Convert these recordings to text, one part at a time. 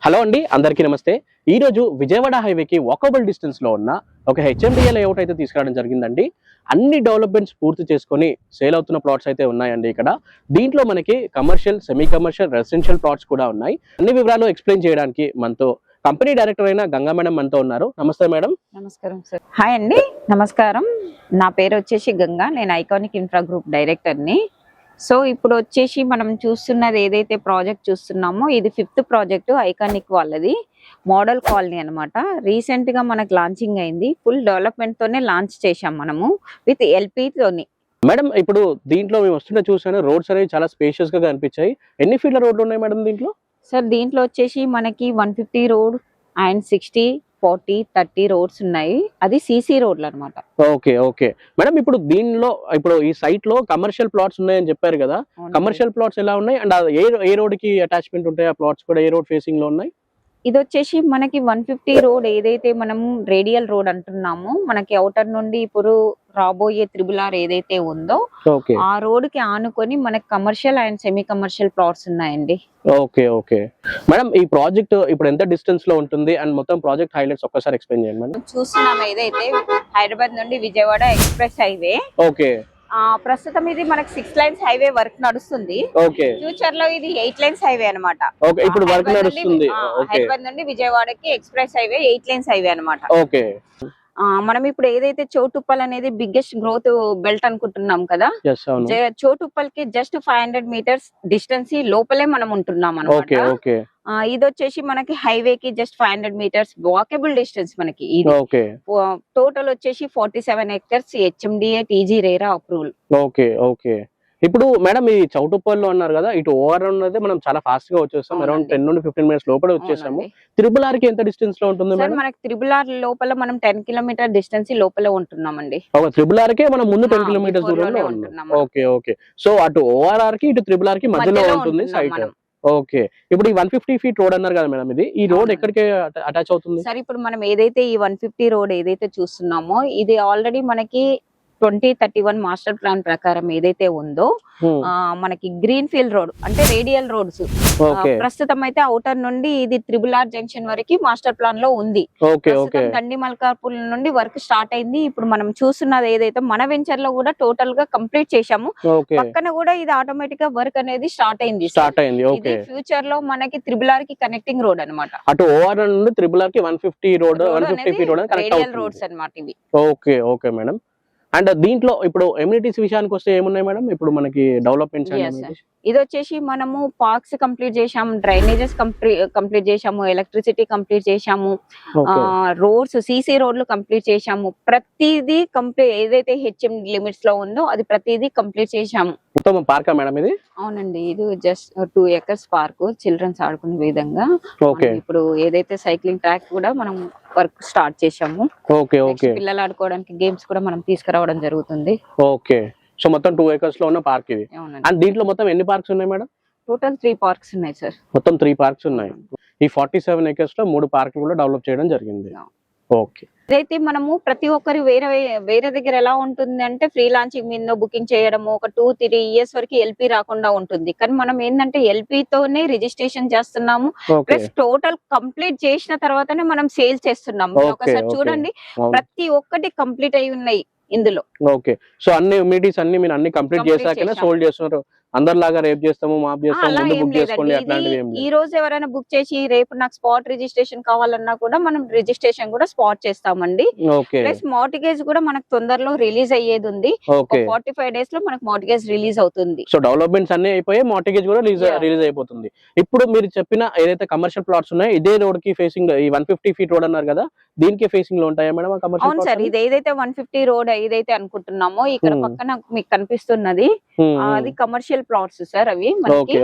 Hello అండి, అందరికీ నమస్తే. ఈ రోజు విజయవాడ హైవేకి వాకబుల్ డిస్టెన్స్ లో ఉన్న ఒక హెచ్ఎండిఏ లేఅవుట్ అయితే తీసుకురావడం జరిగిందండి. అన్ని డెవలప్మెంట్స్ పూర్తి చేసుకొని సేల్ అవుతున్న ప్లాట్స్ అయితే ఉన్నాయండి ఇక్కడ. దీంట్లో మనకి commercial, semi commercial, residential plots కూడా ఉన్నాయి. అన్ని వివరాలు ఎక్స్ప్లెయిన్ చేయడానికి మనతో కంపెనీ డైరెక్టర్ అయిన గంగా మేడం మనతో ఉన్నారు. నమస్తే మేడం. నమస్కారం సార్. హాయ్ అండి, నమస్కారం. నా పేరు వచ్చేసి గంగా. నేను ఐకానిక్ ఇన్ఫ్రా గ్రూప్ డైరెక్టర్ని. సో ఇప్పుడు వచ్చేసి మనం చూస్తున్నది ఏదైతే ప్రాజెక్ట్ చూస్తున్నామో ఇది 5th ప్రాజెక్ట్ ఐకానిక్ వాళ్ళది. మోడల్ కాలనీ అనమాట. రీసెంట్ గా మనకు లాంచింగ్ అయింది. ఫుల్ డెవలప్మెంట్ తోనే లాంచ్ చేశాం మనము విత్ ఎల్పి తోని. మేడం, ఇప్పుడు దీంట్లో మేము వస్తుంటే చూసాను, రోడ్స్ అనేవి చాలా స్పేషియస్ గా కనిపించాయి. ఎన్ని ఫీట్ల రోడ్లు ఉన్నాయి మేడం దీంట్లో? సార్ దీంట్లో వచ్చేసి మనకి 150 రోడ్ అండ్ 60, 40, 30 రోడ్స్ ఉన్నాయి. అది సిసి రోడ్లు అనమాట. ఓకే ఓకే మేడం, ఇప్పుడు దీనిలో ఇప్పుడు ఈ సైట్ లో కమర్షియల్ ప్లాట్స్ ఉన్నాయని చెప్పారు కదా. కమర్షియల్ ప్లాట్స్ ఎలా ఉన్నాయి అండ్ ఏ రోడ్ కి అటాచ్మెంట్ ఉంటాయి? ఆ ప్లాట్స్ కూడా ఏ రోడ్ ఫేసింగ్ లో ఉన్నాయి? ఇది వచ్చేసి మనకి 150 రోడ్ ఏదైతే మనం రేడియల్ రోడ్ అంటున్నామో, మనకి అవుటర్ నుండి ఇప్పుడు రాబోయే త్రిబుల్ ఏదైతే ఉందో ఆ రోడ్ కి ఆనుకొని మనకి commercial and semi commercial plots ఉన్నాయండి. ఓకే ఓకే మేడం, ఈ ప్రాజెక్ట్ ఇప్పుడు ఎంత డిస్టెన్స్ లో ఉంటుంది అండ్ మొత్తం ప్రాజెక్ట్ హైలైట్స్ ఒక్కసారి ఎక్స్ప్లెయిన్ చేయండి మేడం. చూస్తున్నాం ఏదైతే హైదరాబాద్ నుండి విజయవాడ ఎక్స్ప్రెస్ హైవే. ఓకే. ప్రస్తుతం ఇది మనకి 6 లైన్స్ హైవే వర్క్ నడుస్తుంది. ఫ్యూచర్ లో ఇది 8 లైన్స్ హైవే అనమాట. ఇప్పుడు వర్క్ నడుస్తుంది. హైదరాబాద్ నుండి విజయవాడకి ఎక్స్ప్రెస్ హైవే 8 లైన్స్ హైవే అనమాట. ఓకే. మనం ఇప్పుడు ఏదైతే చోటుప్పల్ అనేది బిగ్గెస్ట్ గ్రోత్ బెల్ట్ అనుకుంటున్నాం కదా, చోటుప్పల్ కి జస్ట్ 500 మీటర్స్ డిస్టెన్స్ లోపలే మనం ఉంటున్నాం అనమాట. ఇది వచ్చేసి మనకి హైవే కి జస్ట్ 500 మీటర్స్ వాకబుల్ డిస్టెన్స్ మనకి. ఇది టోటల్ వచ్చేసి 47 acres HMDA TG RERA approval. Okay okay. ఇప్పుడు మేడం ఈ చౌటుప్పల్లో అన్నారు కదా, ఇటు ఓఆర్ అనేది మనం చాలా ఫాస్ట్ గా వచ్చేస్తాం. అరౌండ్ 10 నుండి 15 మినిట్స్ లోపల వచ్చేసాము. త్రిబుల్ ఆర్ కి ఎంత డిస్టెన్స్ లో ఉంటుంది మేడం? మనకి త్రిబుల్ ఆర్ లోపల మనం 10 కిలోమీటర్ డిస్టెన్స్ లోపల ఉంటున్నామండి. త్రిబుల్ ఆర్ కే మనం ముందు 10 కిలోమీటర్స్ దూరంలో ఉన్నాం. Okay okay. సో అటు ఓఆర్ఆర్ కి ఇటు త్రిబుల్ ఆర్ కి మధ్యలో ఉంటుంది సైట్. ఓకే. ఇప్పుడు ఈ 150 ఫీట్ రోడ్ అన్నారు కదా మేడం, ఈ రోడ్ ఎక్కడికి అటాచ్ అవుతుంది? సరే, ఇప్పుడు మనం ఏదైతే ఈ 150 రోడ్ ఏదైతే చూస్తున్నామో ఇది ఆల్రెడీ మనకి 2031 మాస్టర్ ప్లాన్ ప్రకారం ఏదైతే ఉందో మనకి గ్రీన్ ఫీల్డ్ రోడ్ అంటే రేడియల్ రోడ్స్. ప్రస్తుతం అయితే అవుటర్ నుండి ఇది త్రిబుల్ ఆర్ జంక్షన్ వరకు మాస్టర్ ప్లాన్ లో ఉంది. దండి మల్కాపూర్ నుండి వర్క్ స్టార్ట్ అయింది. ఇప్పుడు మనం చూస్తున్నది ఏదైతే మన వెంచర్ లో కూడా టోటల్ గా కంప్లీట్ చేశాము. పక్కన కూడా ఇది ఆటోమేటిక్ గా వర్క్ అనేది స్టార్ట్ అయింది. ఇది ఫ్యూచర్ లో మనకి త్రిబుల్ ఆర్ కి కనెక్టింగ్ రోడ్ అనమాట. అటు ఓఆర్ నుండి త్రిబుల్ ఆర్ కి 150 road, 150 feet road radial roads అన్నమాట ఇవి. Okay okay madam. అండ్ దీంట్లో ఇప్పుడు ఎమ్యూనిటీస్ విషయానికి వస్తే ఏమున్నాయి మేడం ఇప్పుడు మనకి డెవలప్మెంట్స్? ఇది వచ్చేసి మనము పార్క్స్ కంప్లీట్ చేసాము, డ్రైనేజెస్ కంప్లీట్ చేసాము, ఎలక్ట్రిసిటీ కంప్లీట్ చేసాము, రోడ్స్ సిసి రోడ్లు కంప్లీట్ చేసాము. ప్రతిదీ కంప్లీట్ ఏదైతే హెచ్ఎం లిమిట్స్ లో ఉందో అది ప్రతిదీ కంప్లీట్ చేసాము. పార్క్ మేడం ఇది? అవునండి, ఇది జస్ట్ 2 acres పార్క్, చిల్డ్రన్స్ ఆడుకునే విధంగా. ఇప్పుడు ఏదైతే సైక్లింగ్ ట్రాక్ కూడా మనం వర్క్ స్టార్ట్ చేసాము. పిల్లలు ఆడుకోవడానికి గేమ్స్ కూడా మనం తీసుకురావడం జరుగుతుంది. ఓకే. సో మొత్తం 2 acres లో ఉన్న పార్క్ ఇది. అండ్ దీంట్లో మొత్తం ఎన్ని పార్క్స్ ఉన్నాయి మేడం? టోటల్ 3 పార్క్స్ ఉన్నాయి సార్. మొత్తం 3 పార్క్స్ ఉన్నాయి. ఈ 47 acres లో 3 పార్కులు కూడా డెవలప్ చేయడం జరిగింది. ఓకే. అయితే మనము ప్రతి ఒక్కరి వేరే దగ్గర ఎలా ఉంటుంది అంటే ఫ్రీ లాంచింగ్ మీద బుకింగ్ చేయడము ఒక 2-3 years వరకు ఎల్పి రాకుండా ఉంటుంది. కానీ మనం ఏంటంటే ఎల్పి తోనే రిజిస్ట్రేషన్ చేస్తున్నాము. ప్లస్ టోటల్ కంప్లీట్ చేసిన తర్వాతనే మనం సేల్ చేస్తున్నాము. ఒకసారి చూడండి, ప్రతి ఒక్కటి కంప్లీట్ అయి ఉన్నాయి ఇందులో. ఓకే. సో అన్ని అమ్యూనిటీస్ అన్ని మీరు అన్ని కంప్లీట్ చేశాకనే సోల్డ్ చేస్తున్నారు. అందరిలాగా రేపు చేస్తాము, మాప్ చేస్తాము, ముందు బుక్ చేసుకోండి అట్లాంటివి ఏం లేదు. ఈ రోజు ఎవరైనా బుక్ చేసి రేపు నాకు స్పాట్ రిజిస్ట్రేషన్ కావాలన్నా కూడా మనం రిజిస్ట్రేషన్ కూడా స్పాట్ చేస్తామండి. ప్లస్ మార్టిగేజ్ కూడా మనకు తొందరలో రిలీజ్ అయ్యేది ఉంది. 45 days లో మనకు మార్టిగేజ్ రిలీజ్ అవుతుంది. సో డెవలప్మెంట్స్ అన్ని అయిపోయి మార్టిగేజ్ కూడా రిలీజ్ అయిపోతుంది. ఇప్పుడు మీరు చెప్పిన ఏదైతే కమర్షియల్ ప్లాట్స్ ఉన్నాయో ఇదే రోడ్ కి ఫేసింగ్ ఈ 150 ఫీట్ రోడ్ అన్నారు కదా, దీనికి ఫేసింగ్ లో ఉంటాయా మేడం కమర్షియల్? అవును సార్, ఇది ఏదైతే 150 రోడ్ ఏదైతే అనుకుంటున్నామో ఇక్కడ పక్కన మీకు కనిపిస్తున్నది అది కమర్షియల్ ప్లాట్స్ సార్. అవి మనకి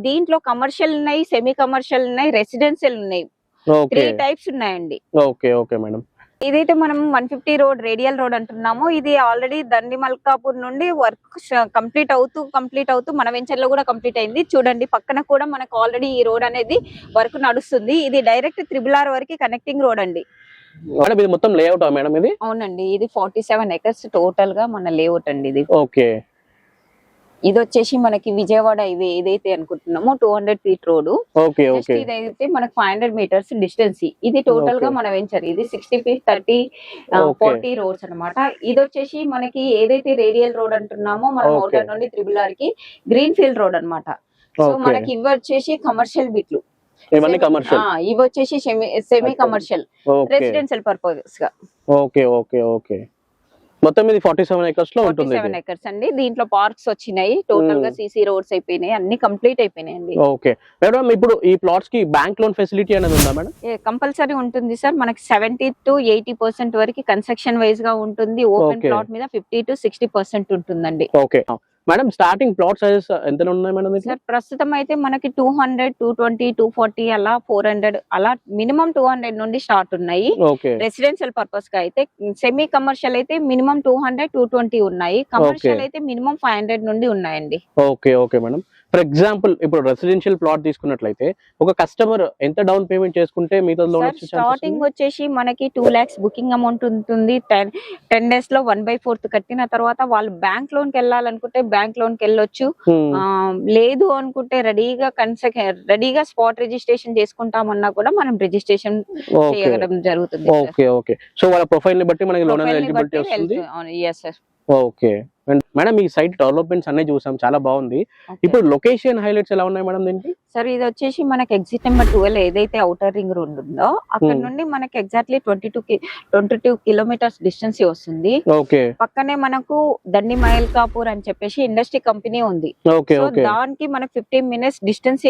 దీంట్లో కమర్షియల్ ఉన్నాయి, సెమీ కమర్షియల్ ఉన్నాయి, రెసిడెన్షియల్ ఉన్నాయి. 3 types ఉన్నాయండి. Okay okay madam. ఇదైతే మనం 150 రోడ్ రేడియల్ రోడ్ అంటున్నాము. ఇది ఆల్రెడీ దండి మల్కాపూర్ నుండి వర్క్ కంప్లీట్ అవుతూ మన వెంచర్ లో కూడా కంప్లీట్ అయింది. చూడండి పక్కన కూడా మనకు ఆల్రెడీ ఈ రోడ్ అనేది వర్క్ నడుస్తుంది. ఇది డైరెక్ట్ త్రిబుల్ ఆర్ వరకు కనెక్టింగ్ రోడ్ అండి. మొత్తం లేఅవుట్ మేడం ఇది? అవునండి, ఇది 47 acres టోటల్ గా మన లేఅవుట్ అండి ఇది. ఓకే. ఇది వచ్చేసి మనకి విజయవాడ హైవే ఏదైతే అనుకుంటున్నామో 200 feet road. Okay just okay ఇదైతే మనకి 500 మీటర్స్ డిస్టెన్స్. ఇది టోటల్ గా Okay. మనం వెంచర్. ఇది 60 ఫీట్ 30 Okay. 40 రోడ్స్ అన్నమాట. ఇది వచ్చేసి మనకి ఏదైతే రేడియల్ రోడ్ అంటున్నామో మనం Okay. అవుటర్ నుండి త్రిబుల్ కి గ్రీన్ ఫీల్డ్ రోడ్ అన్నమాట. So Okay. మనకి ఇవి వచ్చేసి కమర్షియల్ బిట్లు. ఇవన్నీ కమర్షియల్. ఇవి వచ్చేసి semi commercial okay residential purpose గా. ఓకే ఓకే ఓకే మొత్తం ఇది 47 acres లో ఉంటుంది 47 ఎకర్స్ అండి. దీంట్లో పార్క్స్ వచ్చినాయి. టోటల్ గా సీసీ రోడ్స్ అయిపోయినాయి. అన్ని కంప్లీట్ అయిపోయినాయండి. ఓకే మేడం, ఇప్పుడు ఈ ప్లాట్స్ కి బ్యాంక్ లోన్ ఫెసిలిటీ అనేది ఉందా మేడం? కంపల్సరీ ఉంటుంది సార్. మనకి 70 to 80% వరకు కన్స్ట్రక్షన్ వైజ్ గా ఉంటుంది. Open Okay. ప్లాట్ మీద 50 to 60% ఉంటుందండి. Okay madam, starting plot sizes ఎంత ఉన్నాయి మేడం ఇట్లా? సార్ ప్రస్తుతం అయితే మనకి 200, 220, 240 అలా 400 అలా మినిమం 200 నుండి స్టార్ట్ ఉన్నాయి. ఓకే రెసిడెన్షియల్ పర్పస్ గా అయితే. సెమీ కమర్షియల్ అయితే మినిమం 200, 220 ఉన్నాయి. కమర్షియల్ అయితే మినిమం 500 నుండి ఉన్నాయండి. Okay okay madam, for example ఇప్పుడు రెసిడెన్షియల్ ప్లాట్ తీసుకున్నట్లయితే ఒక కస్టమర్ ఎంత డౌన్ పేమెంట్ చేసుకుంటే మీతో లోన్ వచ్చే ఛాన్సెస్ స్టార్టింగ్ వచ్చేసి మనకి 2 lakhs బుకింగ్ అమౌంట్ ఉంటుంది. 10 days లో 1/4 కట్టిన తర్వాత వాళ్ళు బ్యాంక్ లోన్ కి వెళ్ళాలనుకుంటే బ్యాంక్ లోన్ కి వెళ్ళొచ్చు. లేదు అనుకుంటే రెడీగా స్పాట్ రిజిస్ట్రేషన్ చేసుకుంటామన్నా కూడా మనం రిజిస్ట్రేషన్ చేయడం జరుగుతుంది. ఓకే ఓకే సో వాళ్ళ ప్రొఫైల్ ని బట్టి మనకి లోన్ ఎలిజిబిలిటీ వస్తుంది. Yes sir. ఓకే మేడం, ఈ సైట్ డెవలప్మెంట్స్ అన్ని చూసాం, చాలా బాగుంది. ఇప్పుడు లొకేషన్ హైలైట్స్ ఎలా ఉన్నాయి మేడం దీనికి? సార్ ఇది వచ్చేసి మనకి ఎగ్జిట్ నెంబర్ 12 ఏదైతే అవుటర్ రింగ్ రోడ్ ఉందో అక్కడ నుండి మనకి ఎగ్జాక్ట్లీ 22 కిలోమీటర్స్ డిస్టెన్స్ వస్తుంది. ఓకే పక్కనే మనకు దండి మైల్కాపూర్ అని చెప్పేసి ఇండస్ట్రీ కంపెనీ ఉంది. ఓకే సో ఓకే దానికి మనకి 15 minutes డిస్టెన్స్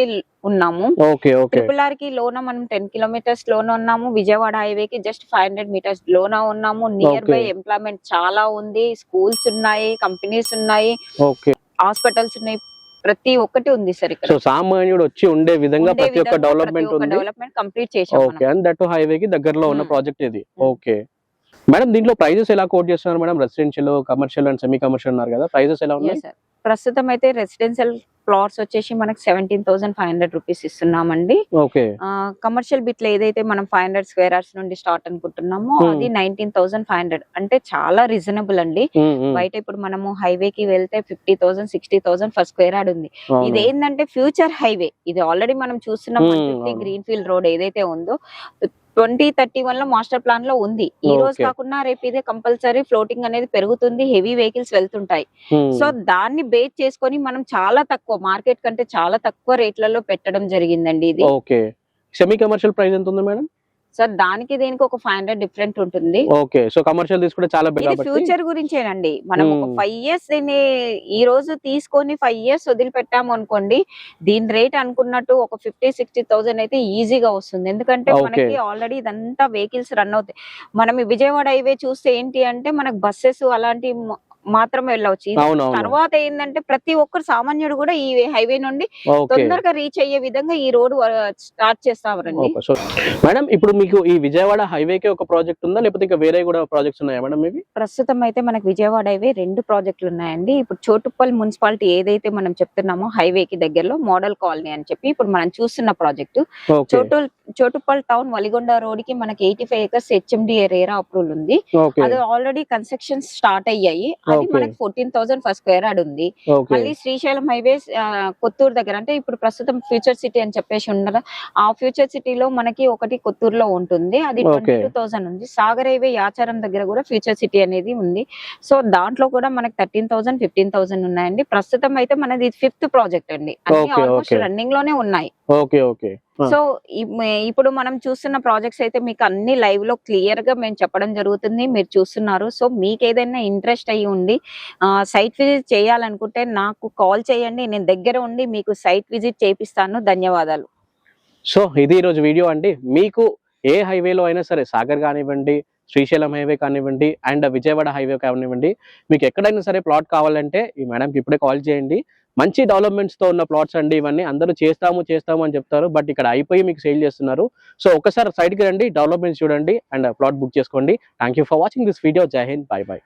ఉన్నాము. ఓకే ఓకే ట్రిపుల్ ఆర్ కి లోన మనం 10 kilometers లోన ఉన్నాము. విజయవాడ హైవే కి జస్ట్ 500 meters లోన ఉన్నాము. నియర్ బై ఎంప్లాయ్మెంట్ చాలా ఉంది. స్కూల్స్ ఉన్నాయి, కంపెనీస్ ఉన్నాయి, ఓకే హాస్పిటల్స్ ఉన్నాయి, ప్రతి ఒక్కటి ఉంది సార్ ఇక్కడ. సో సామాన్యుడు వచ్చి ఉండే విధంగా ప్రతి ఒక్క డెవలప్మెంట్ ఉంది. డెవలప్మెంట్ కంప్లీట్ చేశాము. ఓకే, అండ్ దట్ హైవే కి దగ్గరలో ఉన్న ప్రాజెక్ట్ ఇది. ఓకే మేడం, దీంట్లో ప్రైజెస్ ఎలా కోట్ చేస్తున్నారు madam? Residential, commercial and semi commercial అన్నారు కదా, ప్రైజెస్ ఎలా ఉన్నాయి? సార్ ప్రస్తుతం అయితే రెసిడెన్షియల్ ప్లాట్స్ వచ్చేసి మనకి 17,500 రూపీస్ ఇస్తున్నామండి. ఓకే కమర్షియల్ బిట్లు ఏదైతే మనం 500 square yards నుండి స్టార్ట్ అనుకుంటున్నామో అది 19,500. అంటే చాలా రీజనబుల్ అండి. బయట ఇప్పుడు మనము హైవే కి వెళ్తే 50,000, 60,000 ఫర్ స్క్వేర్ యార్డ్ ఉంది. ఇది ఏంటంటే ఫ్యూచర్ హైవే. ఇది ఆల్రెడీ మనం చూస్తున్నాం 150 గ్రీన్ ఫీల్డ్ రోడ్ ఏదైతే ఉందో 2031 లో మాస్టర్ ప్లాన్ లో ఉంది. ఈ రోజు కాకుండా రేపు ఇదే కంపల్సరీ ఫ్లోటింగ్ అనేది పెరుగుతుంది. హెవీ వెహికల్స్ వెళ్తుంటాయి. సో దాన్ని బేస్ చేసుకొని మనం చాలా తక్కువ మార్కెట్ కంటే చాలా తక్కువ రేట్లలో పెట్టడం జరిగిందండి ఇది. ఓకే, సెమీ కమర్షియల్ ప్రైస్ ఎంత ఉంది మేడం? సార్ దానికి దేనికి ఒక 500 డిఫరెంట్ ఉంటుంది. ఓకే, సో కమర్షియల్ తీసుకుంటే చాలా బెటర్. ఇది ఫ్యూచర్ గురించేనండి. మనం ఒక 5 years దీన్ని ఈ రోజు తీసుకొని 5 years వదిలిపెట్టాము అనుకోండి, దీని రేట్ అనుకున్నట్టు ఒక 50-60,000 అయితే ఈజీగా వస్తుంది. ఎందుకంటే మనకి ఆల్రెడీ ఇదంతా వెహికల్స్ రన్ అవుతాయి. మనం ఈ విజయవాడ హైవే చూస్తే ఏంటి అంటే మనకు బస్సెస్ అలాంటి మాత్రమే వెళ్ళవచ్చు. తర్వాత ఏంటంటే ప్రతి ఒక్కరు సామాన్యుడు కూడా ఈ హైవే నుండి తొందరగా రీచ్ అయ్యే విధంగా ఈ రోడ్ స్టార్ట్ చేస్తామండి. మేడం, ఇప్పుడు మీకు ఈ విజయవాడ హైవే కి ఒక ప్రాజెక్ట్ ఉందా, లేకపోతే ఇంకా వేరే కూడా ప్రాజెక్ట్స్ ఉన్నాయా మేడం? ఇవి ప్రస్తుతం అయితే మనకి విజయవాడ హైవే 2 ప్రాజెక్టులు ఉన్నాయండి. ఇప్పుడు చోటుప్పల్ మున్సిపాలిటీ ఏదైతే మనం చెప్తున్నామో హైవే కి దగ్గరలో మోడల్ కాలనీ అని చెప్పి ఇప్పుడు మనం చూస్తున్న project. Choutuppal town Valigonda road కి మనకి 85 acres HMDA రేరా అప్రూవల్ ఉంది. అది ఆల్రెడీ కన్స్ట్రక్షన్ స్టార్ట్ అయ్యాయి. అది మనకి 14,000 ఫర్ స్క్వేర్ యార్డ్ ఉంది. మళ్ళీ శ్రీశైలం హైవే కొత్తూరు దగ్గర, అంటే ఇప్పుడు ప్రస్తుతం ఫ్యూచర్ సిటీ అని చెప్పేసి ఉండదు, ఆ ఫ్యూచర్ సిటీలో మనకి ఒకటి కొత్తూరులో ఉంటుంది. అది 22,000 ఉంది. సాగర్ హైవే యాచారం దగ్గర కూడా ఫ్యూచర్ సిటీ అనేది ఉంది. సో దాంట్లో కూడా మనకి 13,000, 15,000 ఉన్నాయండి. ప్రస్తుతం అయితే మనది 5th ప్రాజెక్ట్ అండి. అన్ని ఆల్మోస్ట్ రన్నింగ్ లోనే ఉన్నాయి. ఓకే ఓకే సో ఇప్పుడు మనం చూస్తున్న ప్రాజెక్ట్స్ అయితే మీకు అన్ని లైవ్ లో క్లియర్ గా మేము చెప్పడం జరుగుతుంది, మీరు చూస్తున్నారు. సో మీకు ఏదైనా ఇంట్రెస్ట్ అయ్యి ఉండి సైట్ విజిట్ చేయాలనుకుంటే నాకు కాల్ చేయండి. నేను దగ్గర ఉండి మీకు సైట్ విజిట్ చేపిస్తాను. ధన్యవాదాలు. సో ఇది ఈరోజు వీడియో అండి. మీకు ఏ హైవేలో అయినా సరే, సాగర్ కానివ్వండి, శ్రీశైలం హైవే కానివ్వండి, అండ్ విజయవాడ హైవే కానివ్వండి, మీకు ఎక్కడైనా సరే ప్లాట్ కావాలంటే ఈ మేడంకి ఇప్పుడే కాల్ చేయండి. మంచి డెవలప్మెంట్స్ తో ఉన్న ప్లాట్స్ అండి ఇవన్నీ. అందరూ చేస్తాము అని చెప్తారు, బట్ ఇక్కడ అయిపోయి మీకు సేల్ చేస్తున్నారు. సో ఒకసారి సైట్ కి రండి, డెవలప్మెంట్స్ చూడండి అండ్ ప్లాట్ బుక్ చేసుకోండి. Thank you for watching this video. జై హింద్, బై బై.